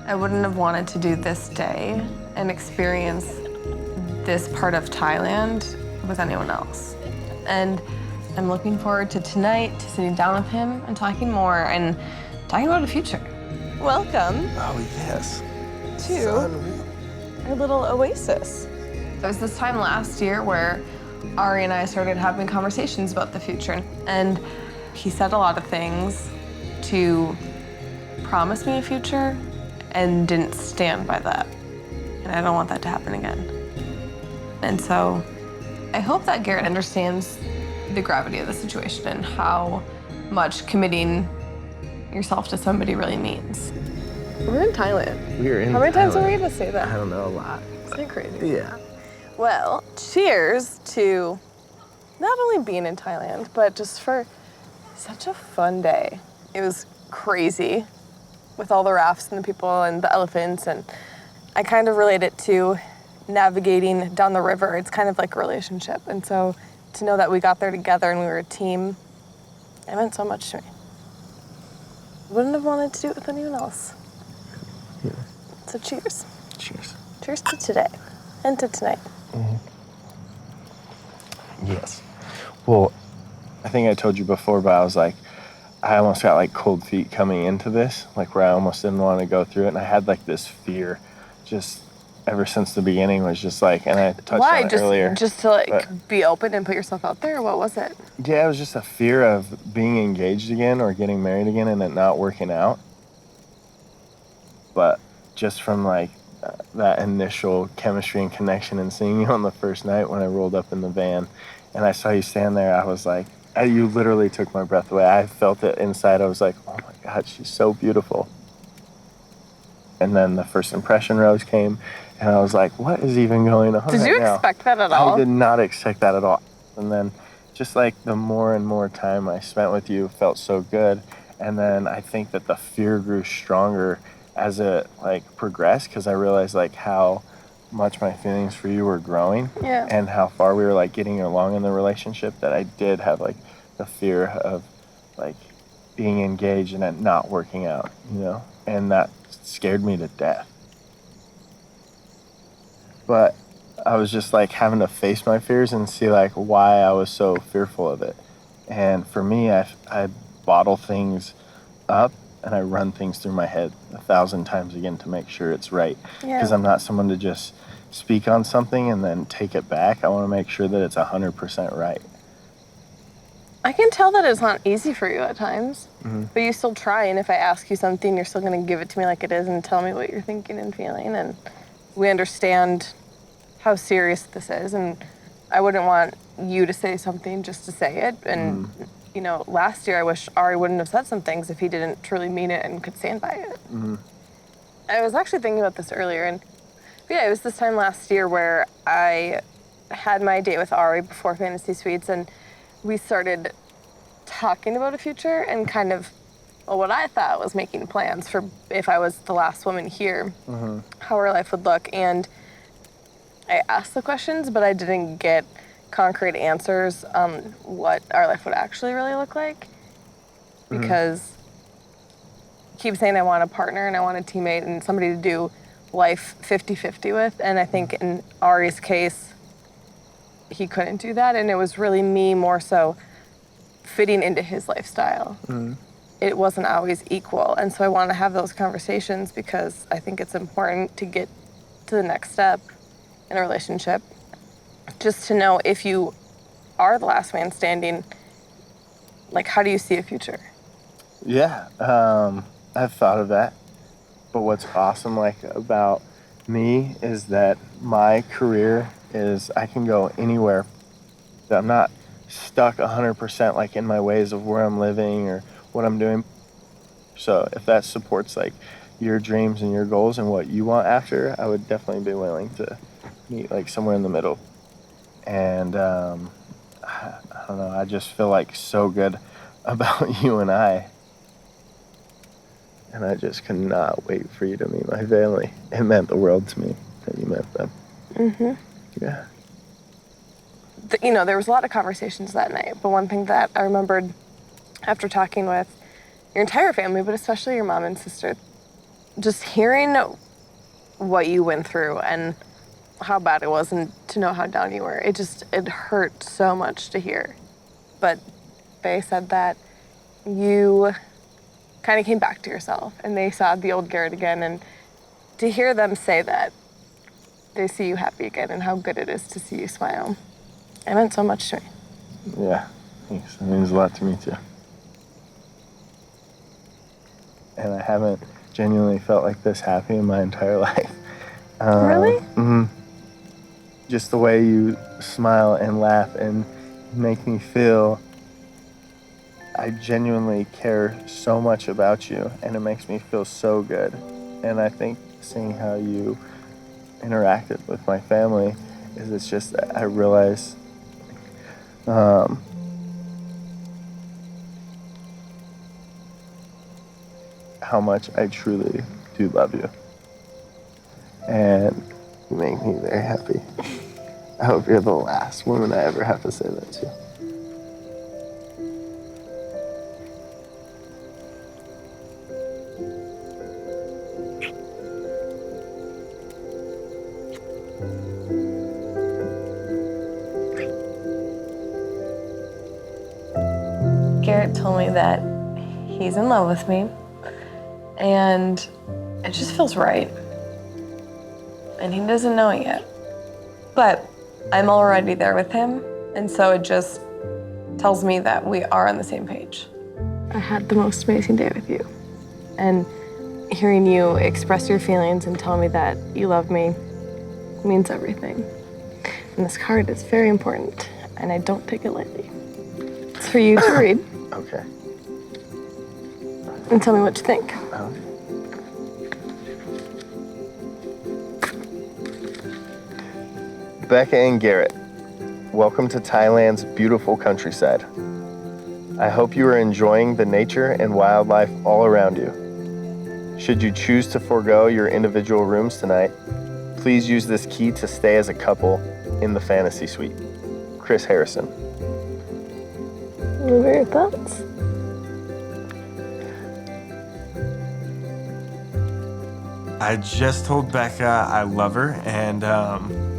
I wouldn't have wanted to do this day and experience this part of Thailand with anyone else. And I'm looking forward to tonight, to sitting down with him and talking more and talking about the future. Welcome. Oh, yes. To our little oasis. There was this time last year where Ari and I started having conversations about the future, and he said a lot of things to promise me a future and didn't stand by that. And I don't want that to happen again. And so I hope that Garrett understands the gravity of the situation and how much committing yourself to somebody really means. We're in Thailand. We're in How many times Thailand. are we going to say that? I don't know, a lot. Isn't that crazy? Yeah. Well, cheers to not only being in Thailand, but just for such a fun day. It was crazy with all the rafts and the people and the elephants, and I kind of relate it to navigating down the river. It's kind of like a relationship, and so to know that we got there together and we were a team, it meant so much to me. Wouldn't have wanted to do it with anyone else. Yeah. So cheers. Cheers. Cheers to today and to tonight. Yes. Well, I think I told you before, but I was like, I almost got like cold feet coming into this, like where I almost didn't want to go through it. And I had like this fear just ever since the beginning was just like, and I touched on it earlier. Just to like be open and put yourself out there? What was it? Yeah, it was just a fear of being engaged again or getting married again and it not working out. But just from like that initial chemistry and connection and seeing you on the first night when I rolled up in the van and I saw you stand there, I was like, you literally took my breath away. I felt it inside. I was like, oh my God, she's so beautiful. And then the first impression rose came and I was like, what is even going on Did you expect that at all? I did not expect that at all. And then just like the more and more time I spent with you felt so good. And then I think that the fear grew stronger as it like progressed because I realized like how much my feelings for you were growing and how far we were like getting along in the relationship that I did have like the fear of like being engaged and it not working out, you know, and that scared me to death. But I was just like having to face my fears and see like why I was so fearful of it. And for me, I bottle things up and I run things through my head 1,000 times again to make sure it's right. Because I'm not someone to just speak on something and then take it back. I want to make sure that it's 100% right. I can tell that it's not easy for you at times, but you still try. And if I ask you something, you're still going to give it to me like it is and tell me what you're thinking and feeling. And we understand how serious this is. And I wouldn't want you to say something just to say it. And you know, last year I wish Ari wouldn't have said some things if he didn't truly mean it and could stand by it. I was actually thinking about this earlier, and yeah, it was this time last year where I had my date with Ari before Fantasy Suites, and we started talking about a future and kind of, well, what I thought was making plans for if I was the last woman here, how our life would look. And I asked the questions, but I didn't get concrete answers on what our life would actually really look like, because I keep saying I want a partner and I want a teammate and somebody to do life 50-50 with, and I think in Ari's case he couldn't do that, and it was really me more so fitting into his lifestyle. It wasn't always equal, and so I want to have those conversations because I think it's important to get to the next step in a relationship, just to know if you are the last man standing, like, how do you see a future? Yeah, I've thought of that. But what's awesome, like, about me is that my career is I can go anywhere. That I'm not stuck 100% like in my ways of where I'm living or what I'm doing. So if that supports like your dreams and your goals and what you want after, I would definitely be willing to meet like somewhere in the middle. And I don't know, I just feel like so good about you and I. And I just could not wait for you to meet my family. It meant the world to me that you met them. Yeah. You know, there was a lot of conversations that night, but one thing that I remembered after talking with your entire family, but especially your mom and sister, just hearing what you went through and how bad it was and to know how down you were, it hurt so much to hear. But they said that you kind of came back to yourself and they saw the old Garrett again, and to hear them say that they see you happy again and how good it is to see you smile, it meant so much to me. Yeah, thanks. It means a lot to me too. And I haven't genuinely felt like this happy in my entire life. Really? Mm-hmm. Just the way you smile and laugh and make me feel I genuinely care so much about you, and it makes me feel so good. And I think seeing how you interacted with my family it's just, I realize how much I truly do love you. And you make me very happy. I hope you're the last woman I ever have to say that to. Garrett told me that he's in love with me, and it just feels right. And he doesn't know it yet. But I'm already there with him, and so it just tells me that we are on the same page. I had the most amazing day with you. And hearing you express your feelings and tell me that you love me means everything. And this card is very important, and I don't take it lightly. It's for you to read. Okay. And tell me what you think. Okay. Becca and Garrett, welcome to Thailand's beautiful countryside. I hope you are enjoying the nature and wildlife all around you. Should you choose to forego your individual rooms tonight, please use this key to stay as a couple in the fantasy suite. Chris Harrison. What are your thoughts? I just told Becca I love her, and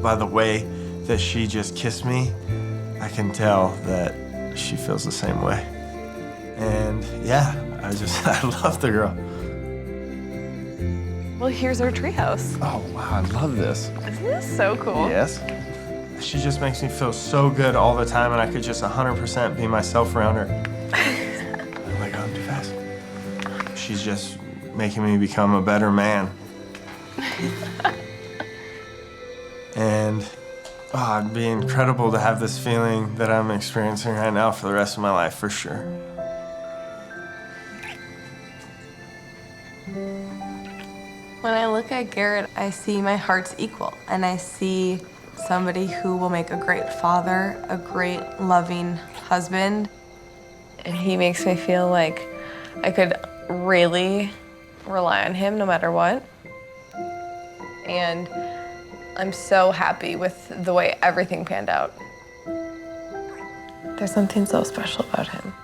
by the way that she just kissed me, I can tell that she feels the same way. And yeah, I love the girl. Well, here's our treehouse. Oh wow, I love this. Isn't this so cool? Yes. She just makes me feel so good all the time, and I could just 100% be myself around her. Oh my God, too fast. She's just making me become a better man. And it'd be incredible to have this feeling that I'm experiencing right now for the rest of my life, for sure. When I look at Garrett, I see my heart's equal, and I see somebody who will make a great father, a great loving husband. And he makes me feel like I could really rely on him no matter what. And I'm so happy with the way everything panned out. There's something so special about him.